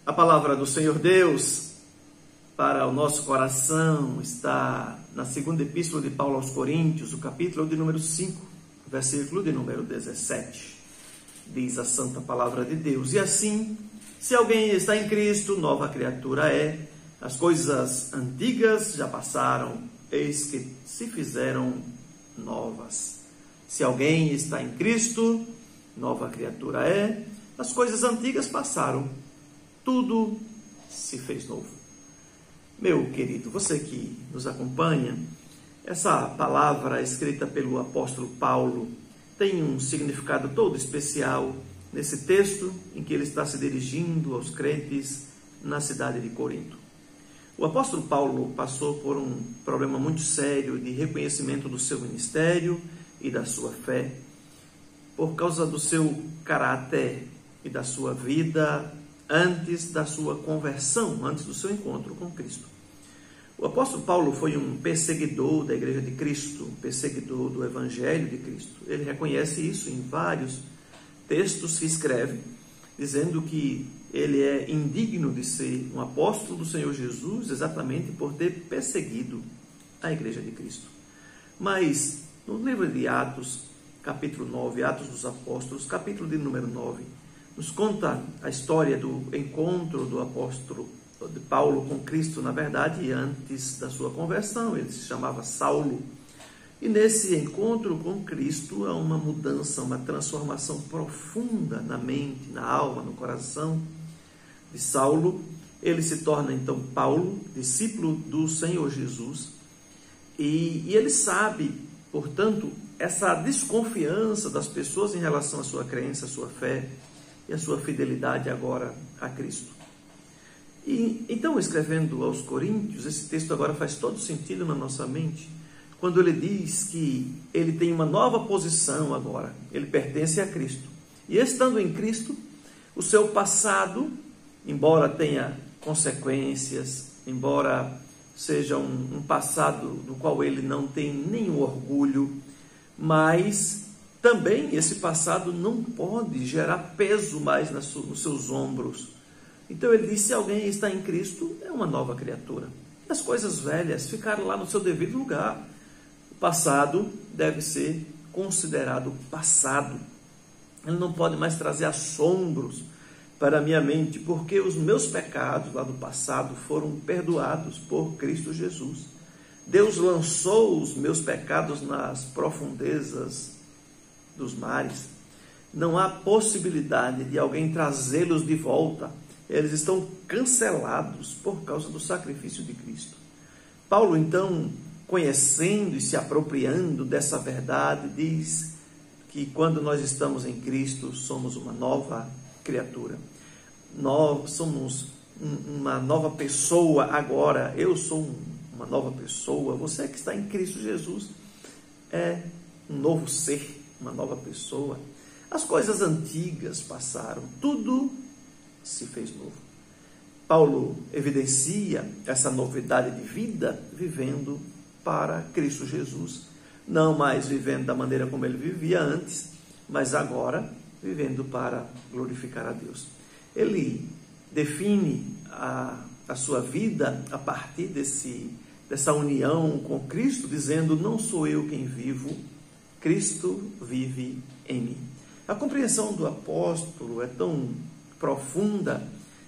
A palavra do Senhor Deus para o nosso coração está na segunda epístola de Paulo aos Coríntios, o capítulo de número 5, versículo de número 17. Diz a santa palavra de Deus: e assim, se alguém está em Cristo, nova criatura é, as coisas antigas já passaram, eis que se fizeram novas. Se alguém está em Cristo, nova criatura é, as coisas antigas passaram, tudo se fez novo. Meu querido, você que nos acompanha, essa palavra escrita pelo apóstolo Paulo tem um significado todo especial nesse texto em que ele está se dirigindo aos crentes na cidade de Corinto. O apóstolo Paulo passou por um problema muito sério de reconhecimento do seu ministério e da sua fé, por causa do seu caráter e da sua vida antes da sua conversão, antes do seu encontro com Cristo. O apóstolo Paulo foi um perseguidor da Igreja de Cristo, um perseguidor do Evangelho de Cristo. Ele reconhece isso em vários textos que escreve, dizendo que ele é indigno de ser um apóstolo do Senhor Jesus, exatamente por ter perseguido a Igreja de Cristo. Mas no livro de Atos, capítulo 9, Atos dos Apóstolos, capítulo de número 9, nos conta a história do encontro do apóstolo de Paulo com Cristo, na verdade, antes da sua conversão. Ele se chamava Saulo. E nesse encontro com Cristo há uma mudança, uma transformação profunda na mente, na alma, no coração de Saulo. Ele se torna então Paulo, discípulo do Senhor Jesus. E ele sabe, portanto, essa desconfiança das pessoas em relação à sua crença, à sua fé e à sua fidelidade agora a Cristo. E então, escrevendo aos Coríntios, esse texto agora faz todo sentido na nossa mente, quando ele diz que ele tem uma nova posição agora, ele pertence a Cristo. E estando em Cristo, o seu passado, embora tenha consequências, embora seja um passado do qual ele não tem nenhum orgulho, mas também esse passado não pode gerar peso mais nos seus ombros. Então ele diz: se alguém está em Cristo, é uma nova criatura. As coisas velhas ficaram lá no seu devido lugar. O passado deve ser considerado passado. Ele não pode mais trazer assombros para a minha mente, porque os meus pecados lá do passado foram perdoados por Cristo Jesus. Deus lançou os meus pecados nas profundezas dos mares. Não há possibilidade de alguém trazê-los de volta. Eles estão cancelados por causa do sacrifício de Cristo. Paulo, então, conhecendo e se apropriando dessa verdade, diz que quando nós estamos em Cristo, somos uma nova criatura. Nós somos uma nova pessoa agora. Eu sou uma nova pessoa. Você que está em Cristo Jesus é um novo ser, uma nova pessoa. As coisas antigas passaram, tudo se fez novo. Paulo evidencia essa novidade de vida vivendo para Cristo Jesus, não mais vivendo da maneira como ele vivia antes, mas agora vivendo para glorificar a Deus. Ele define a sua vida a partir dessa união com Cristo, dizendo: não sou eu quem vivo, Cristo vive em mim. A compreensão do apóstolo é tão profunda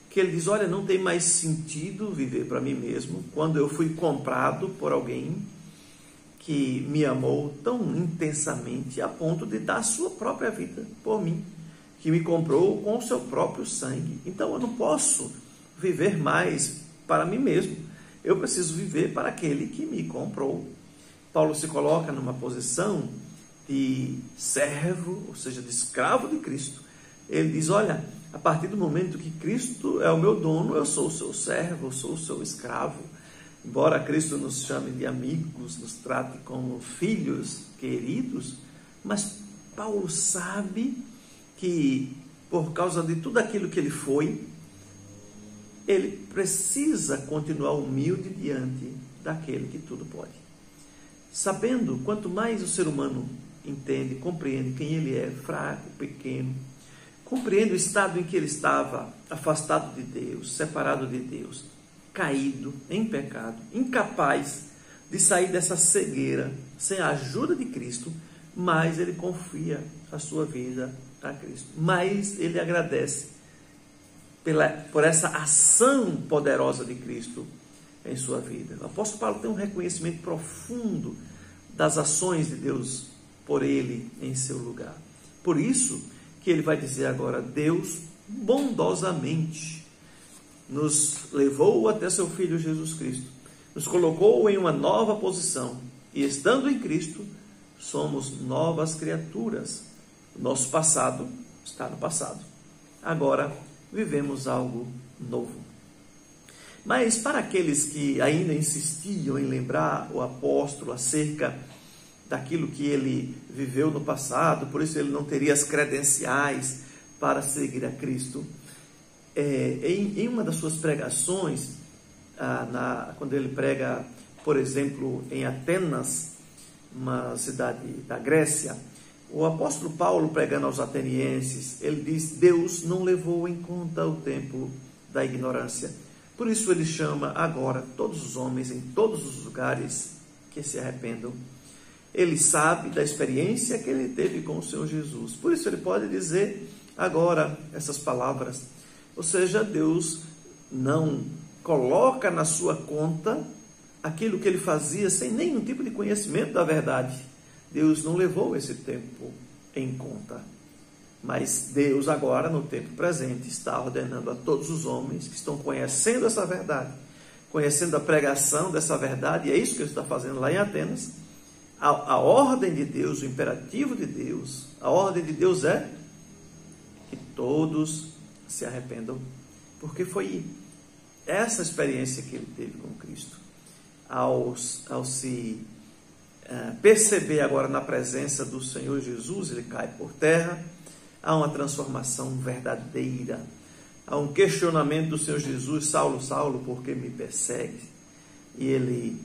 que ele diz: olha, não tem mais sentido viver para mim mesmo, quando eu fui comprado por alguém que me amou tão intensamente a ponto de dar a sua própria vida por mim, que me comprou com o seu próprio sangue. Então eu não posso viver mais para mim mesmo, eu preciso viver para aquele que me comprou. Paulo se coloca numa posição de servo, ou seja, de escravo de Cristo. Ele diz: olha, a partir do momento que Cristo é o meu dono, eu sou o seu servo, eu sou o seu escravo. Embora Cristo nos chame de amigos, nos trate como filhos queridos, mas Paulo sabe que, por causa de tudo aquilo que ele foi, ele precisa continuar humilde diante daquele que tudo pode. Sabendo, quanto mais o ser humano entende, compreende quem ele é, fraco, pequeno, compreende o estado em que ele estava, afastado de Deus, separado de Deus, caído em pecado, incapaz de sair dessa cegueira sem a ajuda de Cristo, mas ele confia a sua vida a Cristo. Mas ele agradece por essa ação poderosa de Cristo em sua vida. O apóstolo Paulo tem um reconhecimento profundo das ações de Deus por ele em seu lugar. Por isso que ele vai dizer agora: Deus bondosamente nos levou até seu Filho Jesus Cristo, nos colocou em uma nova posição, e estando em Cristo, somos novas criaturas. O nosso passado está no passado. Agora vivemos algo novo. Mas para aqueles que ainda insistiam em lembrar o apóstolo acerca daquilo que ele viveu no passado, por isso ele não teria as credenciais para seguir a Cristo, em uma das suas pregações, quando ele prega, por exemplo, em Atenas, uma cidade da Grécia, o apóstolo Paulo, pregando aos atenienses, ele diz: Deus não levou em conta o tempo da ignorância. Por isso ele chama agora todos os homens em todos os lugares que se arrependam. Ele sabe da experiência que ele teve com o Senhor Jesus. Por isso ele pode dizer agora essas palavras. Ou seja, Deus não coloca na sua conta aquilo que ele fazia sem nenhum tipo de conhecimento da verdade. Deus não levou esse tempo em conta. Mas Deus agora, no tempo presente, está ordenando a todos os homens que estão conhecendo essa verdade, conhecendo a pregação dessa verdade, e é isso que ele está fazendo lá em Atenas. A ordem de Deus, o imperativo de Deus, a ordem de Deus é que todos se arrependam, porque foi essa experiência que ele teve com Cristo. Ao se perceber agora na presença do Senhor Jesus, ele cai por terra. Há uma transformação verdadeira, há um questionamento do Senhor Jesus: Saulo, Saulo, por que me persegue? E ele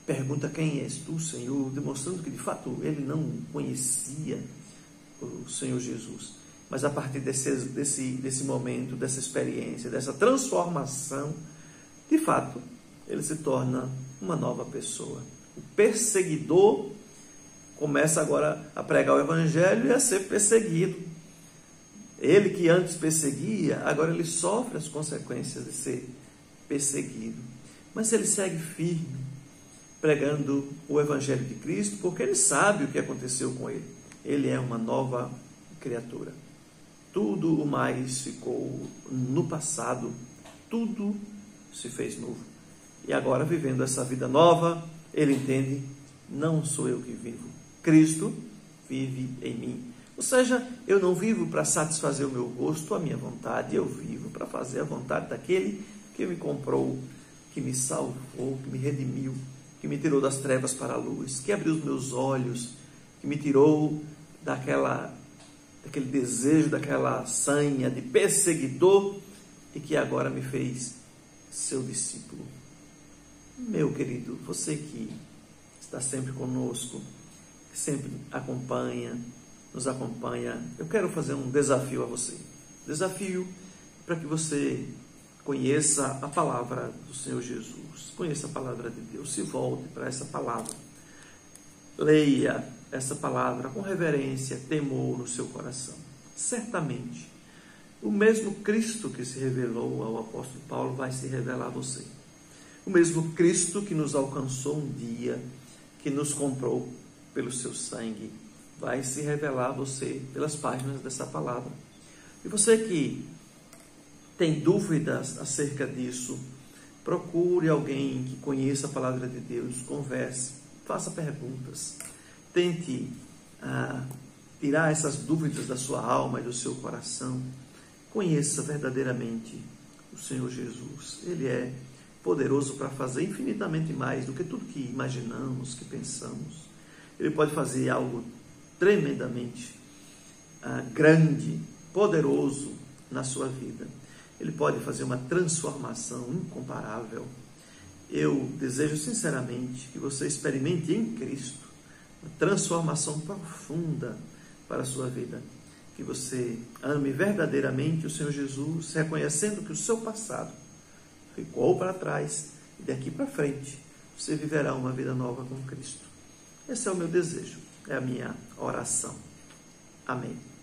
pergunta: quem és tu, Senhor? Demonstrando que de fato ele não conhecia o Senhor Jesus. Mas a partir desse momento, dessa experiência, dessa transformação, de fato, ele se torna uma nova pessoa. O perseguidor começa agora a pregar o evangelho e a ser perseguido. Ele que antes perseguia, agora ele sofre as consequências de ser perseguido. Mas ele segue firme, pregando o evangelho de Cristo, porque ele sabe o que aconteceu com ele. Ele é uma nova criatura. Tudo o mais ficou no passado, tudo se fez novo. E agora, vivendo essa vida nova, ele entende: não sou eu que vivo, Cristo vive em mim. Ou seja, eu não vivo para satisfazer o meu gosto, a minha vontade, eu vivo para fazer a vontade daquele que me comprou, que me salvou, que me redimiu, que me tirou das trevas para a luz, que abriu os meus olhos, que me tirou daquele desejo, daquela sanha de perseguidor, e que agora me fez seu discípulo. Meu querido, você que está sempre conosco, que sempre nos acompanha, eu quero fazer um desafio a você. Desafio para que você conheça a palavra do Senhor Jesus, conheça a palavra de Deus, se volte para essa palavra. Leia essa palavra com reverência, temor no seu coração. Certamente, o mesmo Cristo que se revelou ao apóstolo Paulo vai se revelar a você. O mesmo Cristo que nos alcançou um dia, que nos comprou pelo seu sangue, vai se revelar a você pelas páginas dessa palavra. E você que tem dúvidas acerca disso, procure alguém que conheça a palavra de Deus, converse, faça perguntas, tente tirar essas dúvidas da sua alma e do seu coração. Conheça verdadeiramente o Senhor Jesus. Ele é poderoso para fazer infinitamente mais do que tudo que imaginamos, que pensamos. Ele pode fazer algo tremendamente grande, poderoso na sua vida. Ele pode fazer uma transformação incomparável. Eu desejo sinceramente que você experimente em Cristo uma transformação profunda para a sua vida. que você ame verdadeiramente o Senhor Jesus, reconhecendo que o seu passado ficou para trás e daqui para frente você viverá uma vida nova com Cristo. Esse é o meu desejo, é a minha oração. Amém.